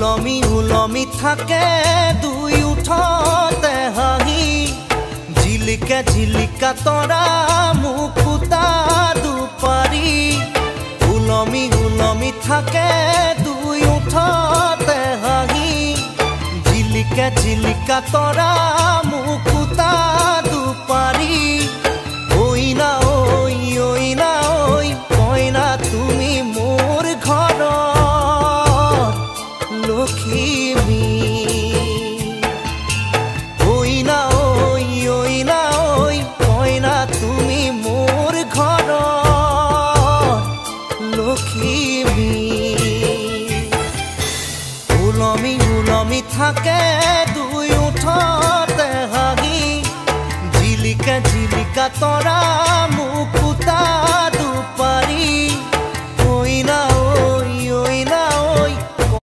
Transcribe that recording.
উলমি থাকে দুই উঠতে হাঁহি ঝিলিকা ঝিলিকা তৰা মুকুতা দুপাৰি উলমি থাকে দুই উঠতে হাঁহি ঝিলিকা ঝিলিকা তৰা মুকুতা দুপাৰি ঐ না ঐ কইনা তুমি মোৰ ঘৰত লখিমী ঐ না ঐ কইনা তুমি মোৰ ঘৰত লখিমী উলমি থাকে দুই উঠতে হাঁহি ঝিলিকা ঝিলিকা তৰা মুকুতা দুপাৰি